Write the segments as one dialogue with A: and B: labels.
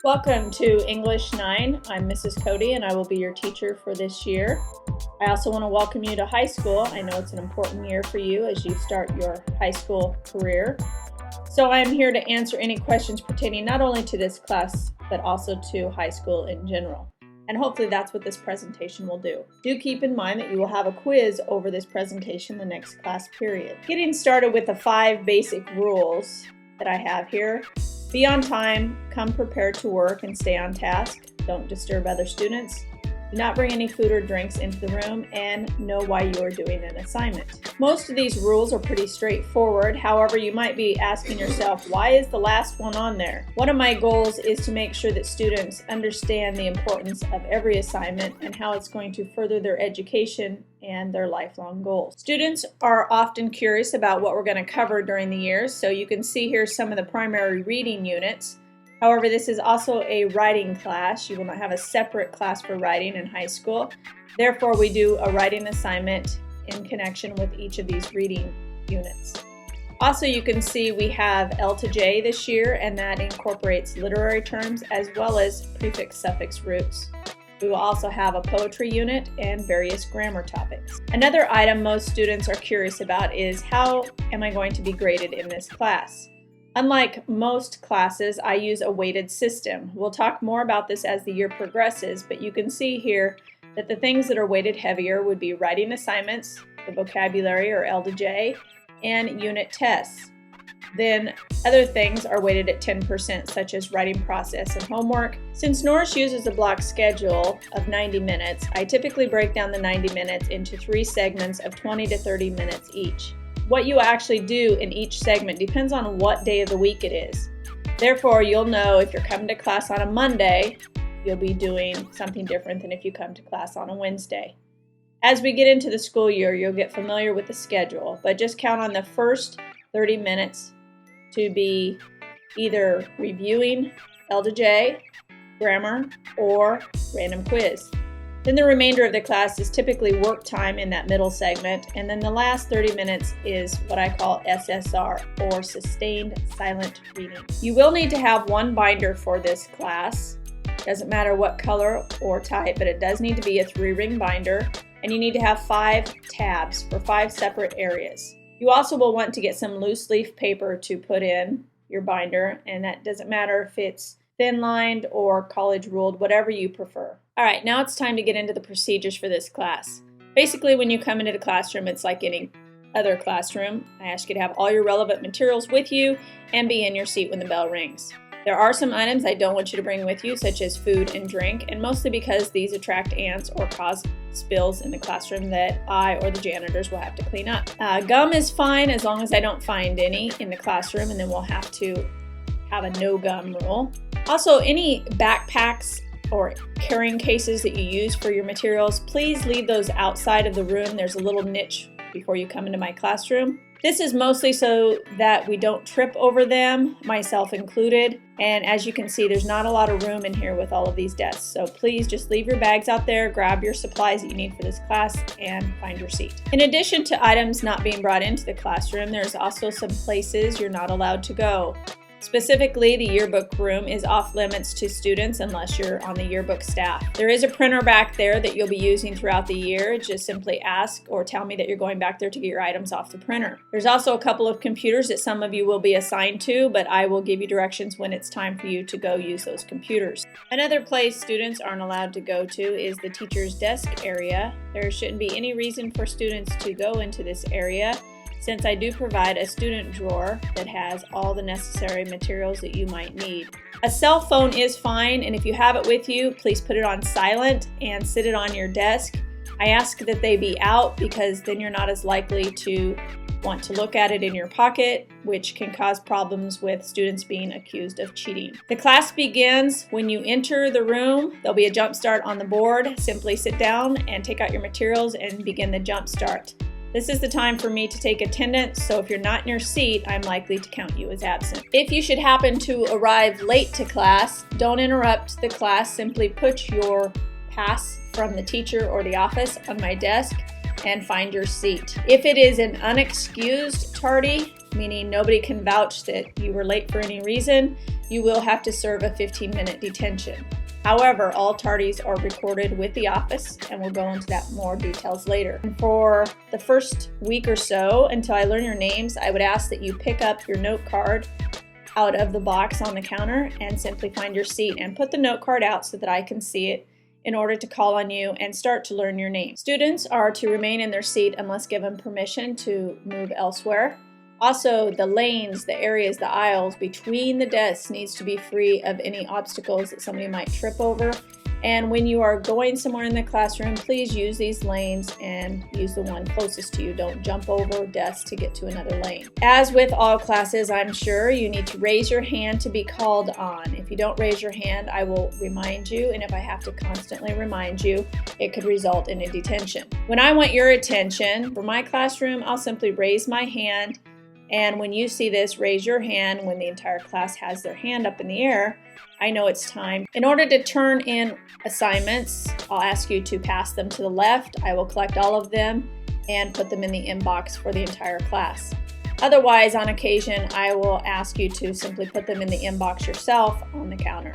A: Welcome to English 9. I'm Mrs. Cody and I will be your teacher for this year. I also want to welcome you to high school. I know it's an important year for you as you start your high school career. So I'm here to answer any questions pertaining not only to this class, but also to high school in general. And hopefully that's what this presentation will do. Do keep in mind that you will have a quiz over this presentation the next class period. Getting started with the 5 basic rules that I have here. Be on time, come prepared to work, and stay on task. Don't disturb other students. Do not bring any food or drinks into the room, and know why you are doing an assignment. Most of these rules are pretty straightforward. However, you might be asking yourself, why is the last one on there? One of my goals is to make sure that students understand the importance of every assignment and how it's going to further their education and their lifelong goals. Students are often curious about what we're going to cover during the year, so you can see here some of the primary reading units. However, this is also a writing class. You will not have a separate class for writing in high school. Therefore, we do a writing assignment in connection with each of these reading units. Also, you can see we have L to J this year, and that incorporates literary terms as well as prefix-suffix roots. We will also have a poetry unit and various grammar topics. Another item most students are curious about is, how am I going to be graded in this class? Unlike most classes, I use a weighted system. We'll talk more about this as the year progresses, but you can see here that the things that are weighted heavier would be writing assignments, the vocabulary or L to J, and unit tests. Then other things are weighted at 10%, such as writing process and homework. Since Norris uses a block schedule of 90 minutes, I typically break down the 90 minutes into 3 segments of 20 to 30 minutes each. What you actually do in each segment depends on what day of the week it is. Therefore, you'll know if you're coming to class on a Monday, you'll be doing something different than if you come to class on a Wednesday. As we get into the school year, you'll get familiar with the schedule, but just count on the first 30 minutes to be either reviewing L to J, grammar, or random quiz. Then the remainder of the class is typically work time in that middle segment, and then the last 30 minutes is what I call SSR, or Sustained Silent Reading. You will need to have one binder for this class. Doesn't matter what color or type, but it does need to be a 3-ring binder, and you need to have 5 tabs for 5 separate areas. You also will want to get some loose leaf paper to put in your binder, and that doesn't matter if it's thin-lined or college ruled, whatever you prefer. All right, now it's time to get into the procedures for this class. Basically, when you come into the classroom, it's like any other classroom. I ask you to have all your relevant materials with you and be in your seat when the bell rings. There are some items I don't want you to bring with you, such as food and drink, and mostly because these attract ants or cause spills in the classroom that I or the janitors will have to clean up. Gum is fine as long as I don't find any in the classroom, and then we'll have to have a no gum rule. Also, any backpacks or carrying cases that you use for your materials, please leave those outside of the room. There's a little niche before you come into my classroom. This is mostly so that we don't trip over them, myself included. And as you can see, there's not a lot of room in here with all of these desks. So please just leave your bags out there, grab your supplies that you need for this class, and find your seat. In addition to items not being brought into the classroom, there's also some places you're not allowed to go. Specifically, the yearbook room is off limits to students unless you're on the yearbook staff. There is a printer back there that you'll be using throughout the year. Just simply ask or tell me that you're going back there to get your items off the printer. There's also a couple of computers that some of you will be assigned to, but I will give you directions when it's time for you to go use those computers. Another place students aren't allowed to go to is the teacher's desk area. There shouldn't be any reason for students to go into this area, since I do provide a student drawer that has all the necessary materials that you might need. A cell phone is fine, and if you have it with you, please put it on silent and sit it on your desk. I ask that they be out because then you're not as likely to want to look at it in your pocket, which can cause problems with students being accused of cheating. The class begins when you enter the room. There'll be a jump start on the board. Simply sit down and take out your materials and begin the jump start. This is the time for me to take attendance, so if you're not in your seat, I'm likely to count you as absent. If you should happen to arrive late to class, don't interrupt the class. Simply put your pass from the teacher or the office on my desk and find your seat. If it is an unexcused tardy, meaning nobody can vouch that you were late for any reason. You will have to serve a 15-minute detention. However, all tardies are recorded with the office, and we'll go into that more details later. And for the first week or so, until I learn your names, I would ask that you pick up your note card out of the box on the counter and simply find your seat and put the note card out so that I can see it in order to call on you and start to learn your name. Students are to remain in their seat unless given permission to move elsewhere. Also, the lanes, the areas, the aisles between the desks needs to be free of any obstacles that somebody might trip over. And when you are going somewhere in the classroom, please use these lanes and use the one closest to you. Don't jump over desks to get to another lane. As with all classes, I'm sure you need to raise your hand to be called on. If you don't raise your hand, I will remind you, and if I have to constantly remind you, it could result in a detention. When I want your attention for my classroom, I'll simply raise my hand, and when you see this, raise your hand when the entire class has their hand up in the air. I know it's time. In order to turn in assignments, I'll ask you to pass them to the left. I will collect all of them and put them in the inbox for the entire class. Otherwise, on occasion, I will ask you to simply put them in the inbox yourself on the counter.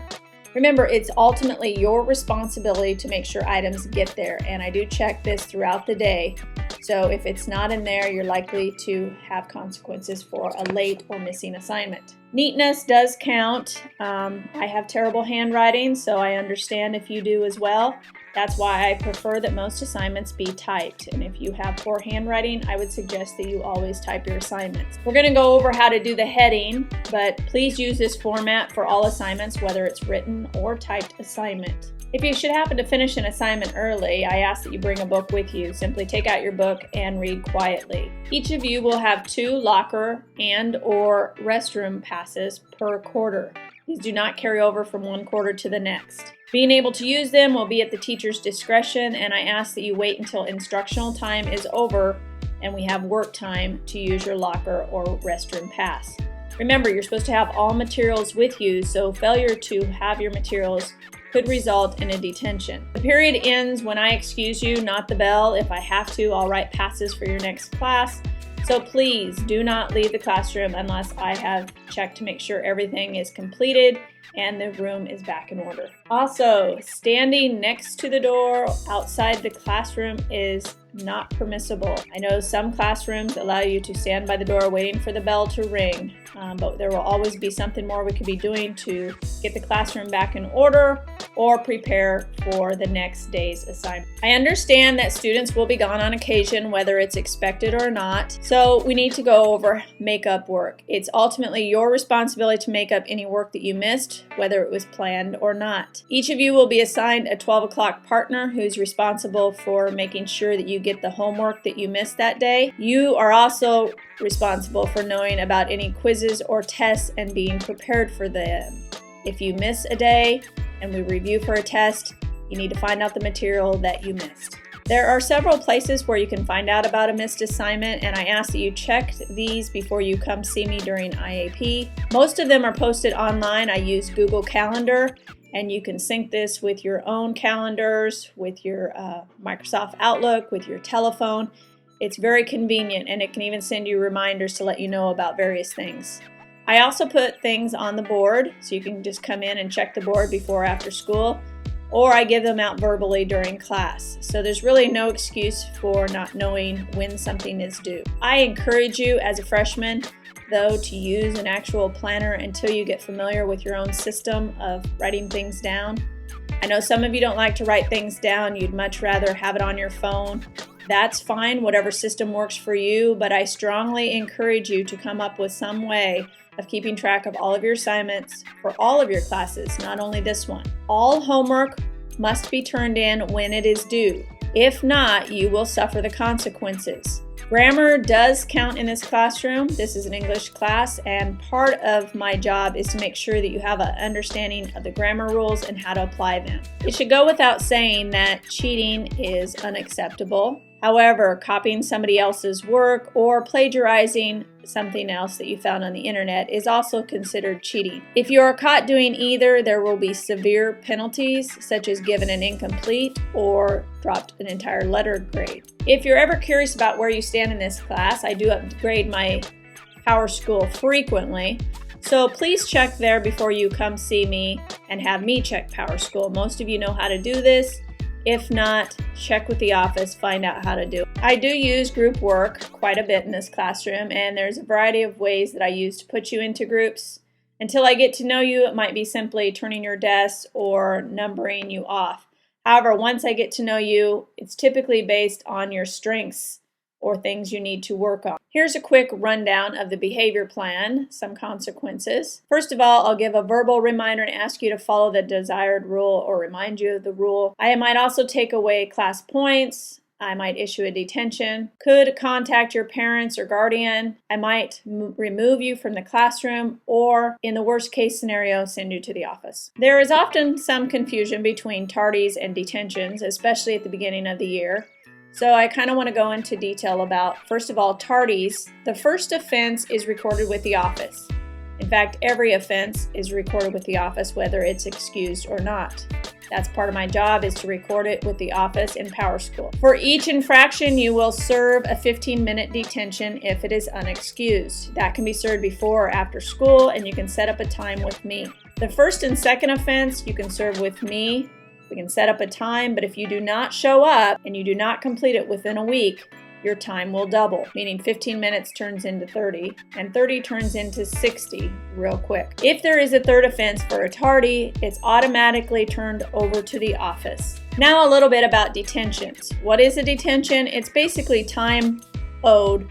A: Remember, it's ultimately your responsibility to make sure items get there, and I do check this throughout the day. So if it's not in there, you're likely to have consequences for a late or missing assignment. Neatness does count. I have terrible handwriting, so I understand if you do as well. That's why I prefer that most assignments be typed. And if you have poor handwriting, I would suggest that you always type your assignments. We're going to go over how to do the heading, but please use this format for all assignments, whether it's written or typed assignment. If you should happen to finish an assignment early, I ask that you bring a book with you. Simply take out your book and read quietly. Each of you will have 2 locker and/or restroom passes per quarter. These do not carry over from one quarter to the next. Being able to use them will be at the teacher's discretion, and I ask that you wait until instructional time is over and we have work time to use your locker or restroom pass. Remember, you're supposed to have all materials with you, so failure to have your materials could result in a detention. The period ends when I excuse you, not the bell. If I have to, I'll write passes for your next class. So please do not leave the classroom unless I have checked to make sure everything is completed and the room is back in order. Also, standing next to the door outside the classroom is not permissible. I know some classrooms allow you to stand by the door waiting for the bell to ring, but there will always be something more we could be doing to get the classroom back in order or prepare for the next day's assignment. I understand that students will be gone on occasion, whether it's expected or not, so we need to go over makeup work. It's ultimately your responsibility to make up any work that you missed, whether it was planned or not. Each of you will be assigned a 12 o'clock partner who's responsible for making sure that you get the homework that you missed that day. You are also responsible for knowing about any quizzes or tests and being prepared for them. If you miss a day and we review for a test, you need to find out the material that you missed. There are several places where you can find out about a missed assignment, and I ask that you check these before you come see me during IAP. Most of them are posted online. I use Google Calendar, and you can sync this with your own calendars, with your Microsoft Outlook, with your telephone. It's very convenient, and it can even send you reminders to let you know about various things. I also put things on the board, so you can just come in and check the board before or after school, or I give them out verbally during class. So there's really no excuse for not knowing when something is due. I encourage you as a freshman, though, to use an actual planner until you get familiar with your own system of writing things down. I know some of you don't like to write things down. You'd much rather have it on your phone. That's fine, whatever system works for you, but I strongly encourage you to come up with some way of keeping track of all of your assignments for all of your classes, not only this one. All homework must be turned in when it is due. If not, you will suffer the consequences. Grammar does count in this classroom. This is an English class, and part of my job is to make sure that you have an understanding of the grammar rules and how to apply them. It should go without saying that cheating is unacceptable. However, copying somebody else's work or plagiarizing something else that you found on the internet is also considered cheating. If you are caught doing either, there will be severe penalties, such as given an incomplete or dropped an entire letter grade. If you're ever curious about where you stand in this class, I do upgrade my PowerSchool frequently. So please check there before you come see me and have me check PowerSchool. Most of you know how to do this. If not, check with the office, find out how to do it. I do use group work quite a bit in this classroom, and there's a variety of ways that I use to put you into groups. Until I get to know you, it might be simply turning your desks or numbering you off. However, once I get to know you, it's typically based on your strengths or things you need to work on. Here's a quick rundown of the behavior plan, some consequences. First of all, I'll give a verbal reminder and ask you to follow the desired rule or remind you of the rule. I might also take away class points. I might issue a detention, could contact your parents or guardian. I might remove you from the classroom, or in the worst case scenario, send you to the office. There is often some confusion between tardies and detentions, especially at the beginning of the year. So I kind of want to go into detail about, first of all, tardies. The first offense is recorded with the office. In fact, every offense is recorded with the office, whether it's excused or not. That's part of my job, is to record it with the office in PowerSchool. For each infraction, you will serve a 15-minute detention if it is unexcused. That can be served before or after school, and you can set up a time with me. The first and second offense, you can serve with me. We can set up a time, but if you do not show up and you do not complete it within a week, your time will double, meaning 15 minutes turns into 30, and 30 turns into 60 real quick. If there is a third offense for a tardy, it's automatically turned over to the office. Now a little bit about detentions. What is a detention? It's basically time owed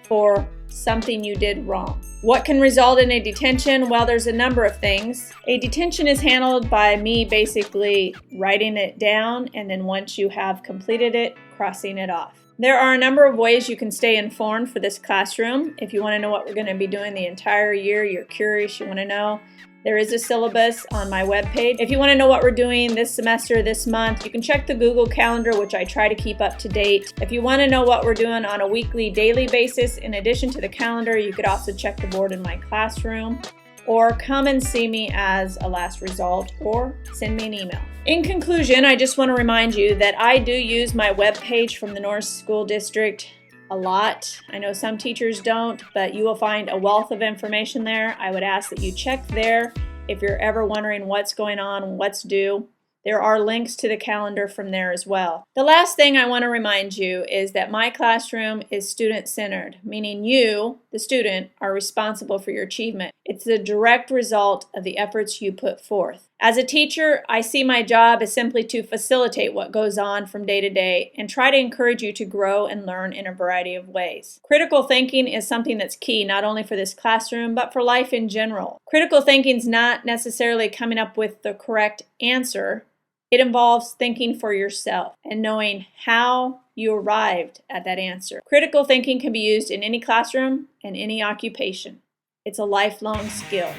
A: for something you did wrong. What can result in a detention? Well, there's a number of things. A detention is handled by me basically writing it down, and then once you have completed it, crossing it off. There are a number of ways you can stay informed for this classroom. If you want to know what we're going to be doing the entire year, you're curious, you want to know, there is a syllabus on my webpage. If you want to know what we're doing this semester, this month, you can check the Google Calendar, which I try to keep up to date. If you want to know what we're doing on a weekly, daily basis, in addition to the calendar, you could also check the board in my classroom, or come and see me as a last result, or send me an email. In conclusion, I just want to remind you that I do use my webpage from the North School District a lot. I know some teachers don't, but you will find a wealth of information there. I would ask that you check there if you're ever wondering what's going on, what's due. There are links to the calendar from there as well. The last thing I want to remind you is that my classroom is student-centered, meaning you, the student, are responsible for your achievement. It's the direct result of the efforts you put forth. As a teacher, I see my job as simply to facilitate what goes on from day to day and try to encourage you to grow and learn in a variety of ways. Critical thinking is something that's key not only for this classroom, but for life in general. Critical thinking is not necessarily coming up with the correct answer. It involves thinking for yourself and knowing how you arrived at that answer. Critical thinking can be used in any classroom and any occupation. It's a lifelong skill.